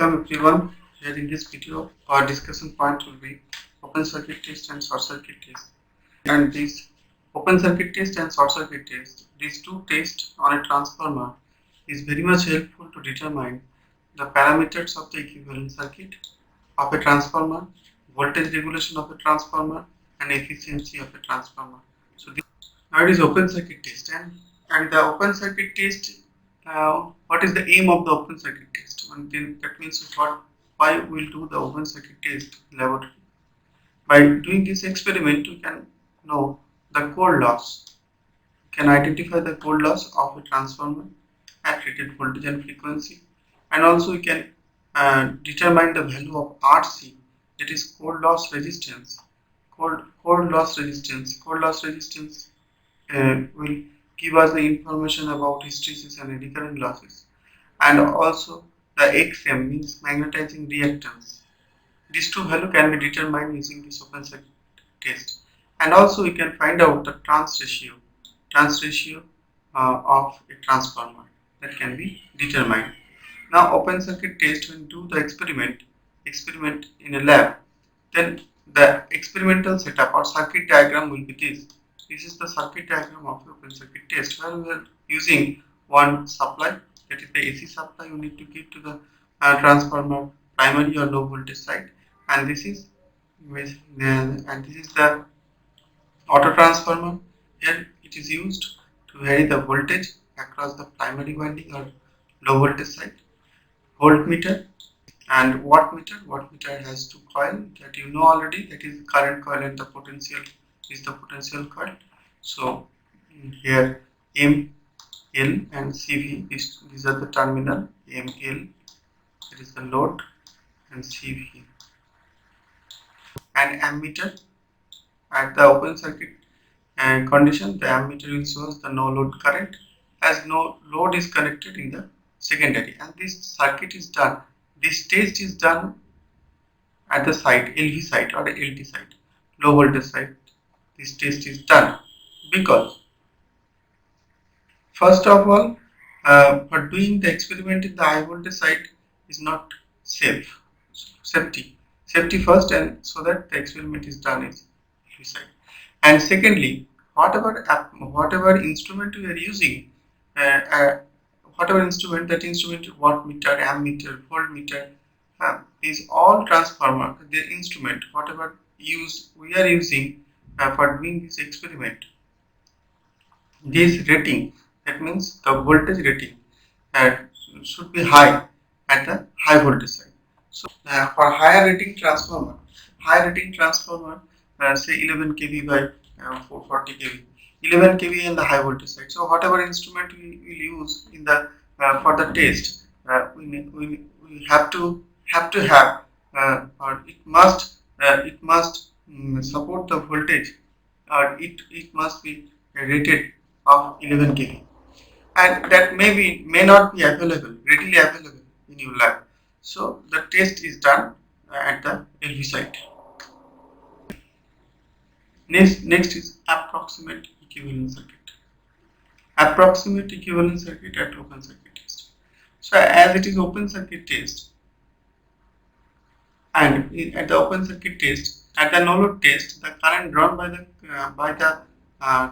Welcome everyone. Here in this video, our discussion point will be open circuit test and short circuit test. And this open circuit test and short circuit test, these two tests on a transformer is very much helpful to determine the parameters of the equivalent circuit of a transformer, voltage regulation of a transformer, and efficiency of a transformer. So this now it is open circuit test, and the open circuit test. What is the aim of the open circuit test? And then that means why we'll do the open circuit test in laboratory. By doing this experiment, we can know the core loss. We can identify the core loss of a transformer at rated voltage and frequency, and also we can determine the value of RC, that is core loss resistance. Core loss resistance will give us the information about hysteresis and eddy current losses, and also the XM means magnetizing reactance. These two values can be determined using this open circuit test, and also we can find out the trans ratio of a transformer that can be determined. Now open circuit test, when do the experiment in a lab, then the experimental setup or circuit diagram will be this. This is the circuit diagram of the open circuit test, where we are using one supply, that is the AC supply you need to give to the transformer primary or low voltage side, and this is the auto transformer. Here it is used to vary the voltage across the primary winding or low voltage side. Voltmeter and wattmeter. Wattmeter has two coils that you know already, that is current coil and the potential is the potential coil. So here M, L and CV, these are the terminal. M, L, that is the load, and CV. And ammeter, at the open circuit condition, the ammeter will show us the no load current, as no load is connected in the secondary, and this circuit is done. This test is done at the site, LV site or LT site, low voltage site. This test is done because, first of all, for doing the experiment in the high voltage site is not safe. Safety first, and so that the experiment is done is LV site. And secondly, whatever instrument we are using, whatever instrument, that instrument, wattmeter, ammeter, voltmeter, is all transformer. The instrument, whatever we are using for doing this experiment, this rating, that means the voltage rating should be high at the high voltage side. So for higher rating transformer, say 11 kV by 440 kV, 11 kV in the high voltage side. So whatever instrument we will use in the for the test, we have to have or it must support the voltage, or it must be rated of 11 kV, and that may not be readily available in your lab. So the test is done at the LV site. Next is approximate equivalent circuit. Approximate equivalent circuit at open circuit test. So as it is open circuit test, and at the open circuit test, at the no load test, the current drawn by the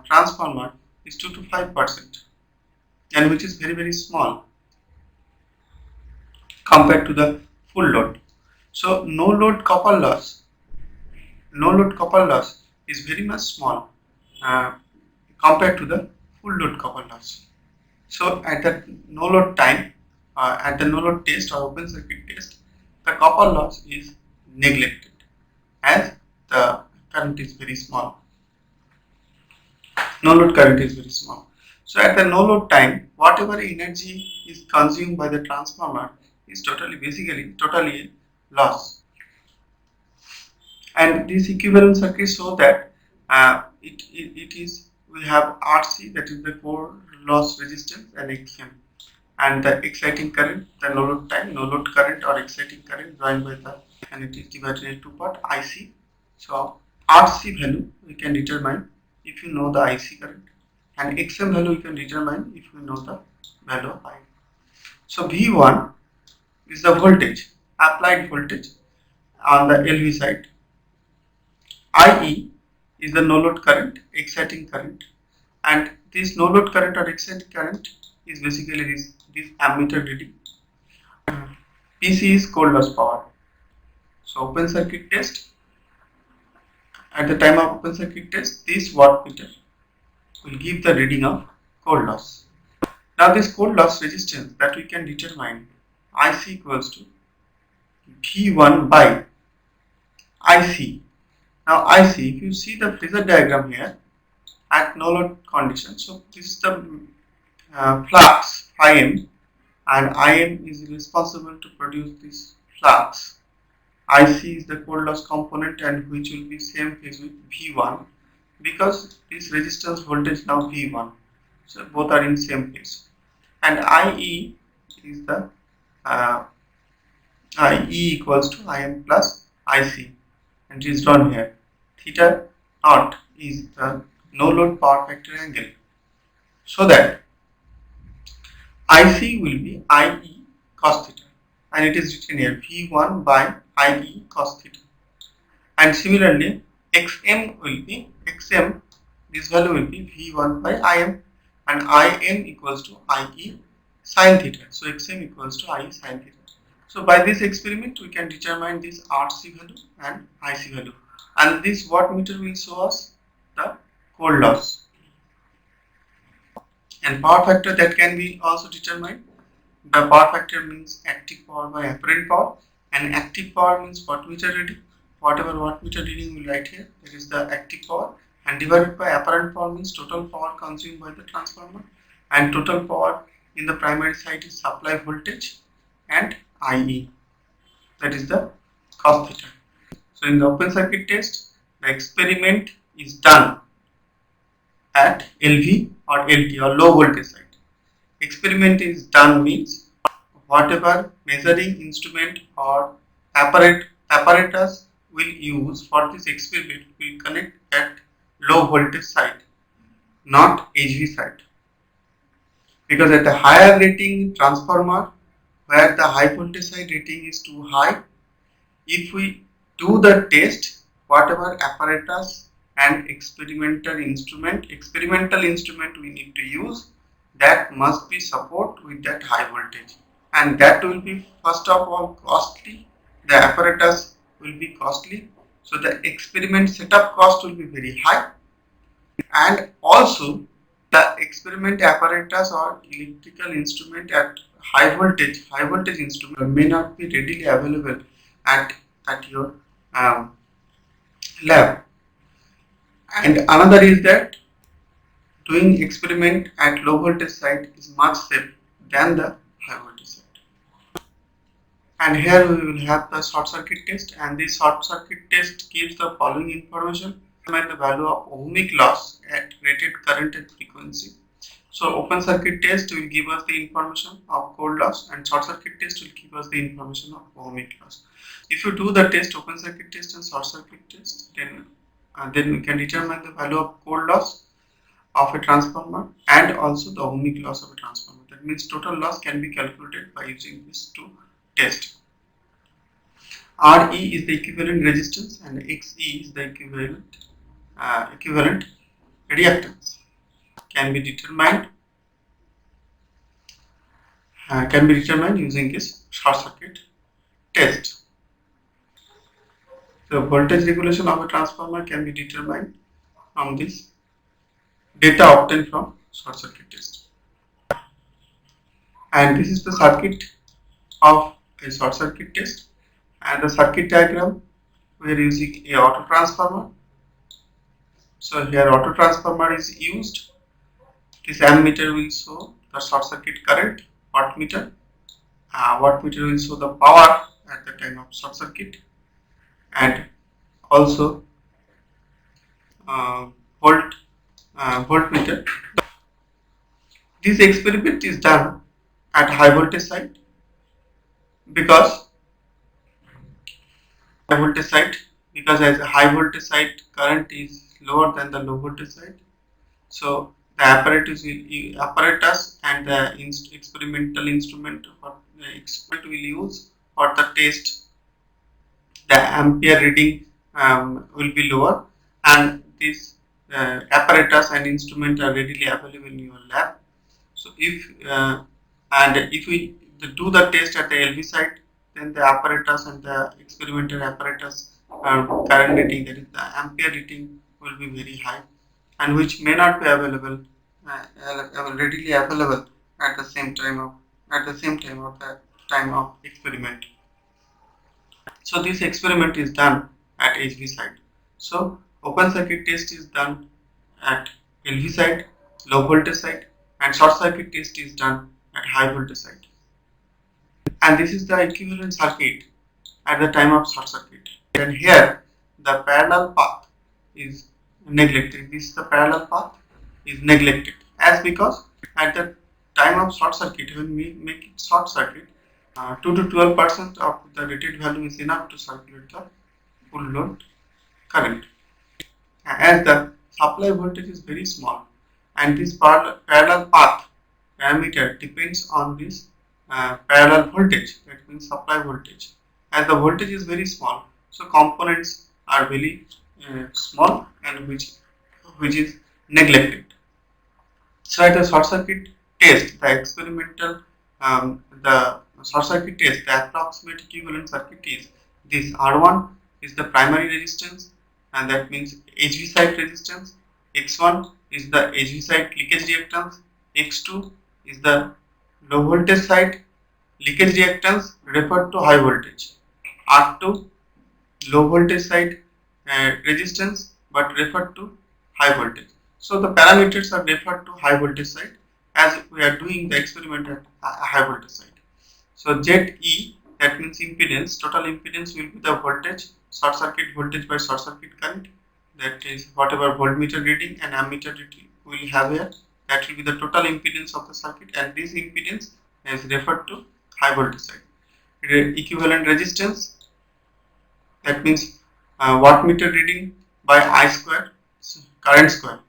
transformer is 2 to 5%, and which is very small compared to the full load. So no load copper loss is very much small compared to the full load copper loss. So at the no load time, at the no load test or open circuit test, the copper loss is neglected, as the current is very small. No load current is very small. So at the no load time, whatever energy is consumed by the transformer is totally loss. And this equivalent circuit show that we have RC, that is the core loss resistance, and XM, and the exciting current, the no load time, no load current or exciting current joined by the, and it is divided into two part, IC. So RC value we can determine if you know the IC current, and XM value we can determine if you know the value of I. So V1 is the voltage, applied voltage on the LV side. IE is the no load current, exciting current, and this no load current or exciting current is basically this ammeter reading. PC is cold loss power. So open circuit test, at the time of open circuit test, this wattmeter will give the reading of cold loss. Now this cold loss resistance that we can determine IC equals to V1 by IC. Now IC, if you see the phasor diagram here at no load condition, so this is the flux Im, and Im is responsible to produce this flux. IC is the cold loss component, and which will be same phase with V1 because this resistance voltage now V1, so both are in same phase. And IE is the IE equals to Im plus IC, and it is drawn here. Theta naught is the no load power factor angle, so that IC will be IE cos theta, and it is written here V1 by IE cos theta. And similarly, XM will be XM, this value will be V1 by IM, and IM equals to IE sin theta. So XM equals to IE sin theta. So by this experiment, we can determine this RC value and IC value, and this wattmeter will show us the cold loss. And power factor that can be also determined. The power factor means active power by apparent power, and active power means wattmeter reading. Whatever wattmeter reading we write here, that is the active power, and divided by apparent power means total power consumed by the transformer, and total power in the primary side is supply voltage, and IE, that is the cos theta. So in the open circuit test, the experiment is done at LV or LT or low voltage side. Experiment is done means whatever measuring instrument or apparatus will use for this experiment will connect at low voltage side, not HV side, because at the higher rating transformer where the high voltage side rating is too high, if we do the test, whatever apparatus and experimental instrument we need to use, that must be support with that high voltage, and that will be first of all costly. The apparatus will be costly, so the experiment setup cost will be very high, and also the experiment apparatus or electrical instrument at high voltage instrument may not be readily available at your lab. And another is that doing experiment at low voltage side is much safe than the high voltage side. And here we will have the short circuit test, and this short circuit test gives the following information: the value of ohmic loss at rated current and frequency. So open circuit test will give us the information of cold loss, and short circuit test will give us the information of ohmic loss. If you do the test, open circuit test and short circuit test, then we can determine the value of cold loss of a transformer and also the ohmic loss of a transformer. That means total loss can be calculated by using these two tests. RE is the equivalent resistance, and XE is the equivalent reactance. Can be determined using this short circuit test. The voltage regulation of a transformer can be determined from this data obtained from short circuit test. And this is the circuit of a short circuit test, and the circuit diagram we are using a auto transformer. So here auto transformer is used. This ammeter will show the short circuit current, wattmeter will show the power at the time of short circuit, and also voltmeter. This experiment is done at high voltage side because as a high voltage side current is lower than the low voltage side, so the apparatus and the experimental instrument will use for the test, the ampere reading will be lower, and this apparatus and instrument are readily available in your lab. So if we do the test at the LV site, then the apparatus and the experimental apparatus current reading, that is the ampere reading, will be very high, and which may not be available readily available at the same time of the time of experiment. So this experiment is done at HV site. So open circuit test is done at LV site, low voltage site, and short circuit test is done at high voltage site. And this is the equivalent circuit at the time of short circuit. And here the parallel path is neglected. This is the parallel path is neglected, as because at the time of short circuit, when we make it short circuit, 2 to 12% of the rated value is enough to circulate the full load current, as the supply voltage is very small, and this parallel path parameter depends on this parallel voltage, that means supply voltage. As the voltage is very small, so components are very small, and which is neglected. So at the short circuit test, the experimental the short circuit test, the approximate equivalent circuit is this: R1 is the primary resistance, and that means HV side resistance. X1 is the HV side leakage reactance. X2 is the low voltage side leakage reactance referred to high voltage. R2 low voltage side resistance but referred to high voltage. So the parameters are referred to high voltage side, as we are doing the experiment at high voltage side. So ZE, that means impedance, total impedance will be the voltage, short circuit voltage by short circuit current, that is whatever voltmeter reading and ammeter reading we will have here, that will be the total impedance of the circuit, and this impedance is referred to high voltage side. Equivalent resistance, that means wattmeter reading by I square, so current square,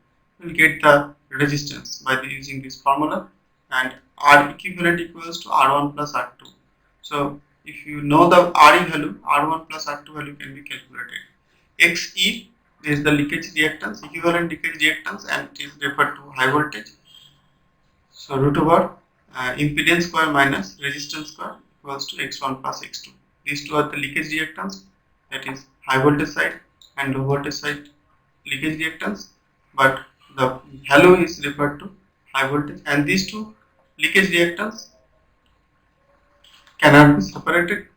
will get the resistance by using this formula, and R equivalent equals to R1 plus R2. So if you know the RE value, R1 plus R2 value can be calculated. XE is the leakage reactance, equivalent leakage reactance, and it is referred to high voltage. So root over impedance square minus resistance square equals to X1 plus X2. These two are the leakage reactance, that is high voltage side and low voltage side leakage reactance, but the value is referred to high voltage, and these two leakage reactance cannot be separated.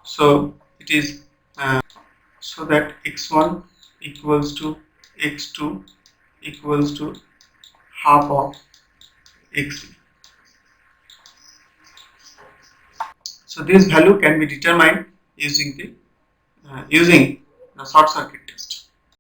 So it is so that X1 equals to X2 equals to half of Xe. So this value can be determined using the short circuit test.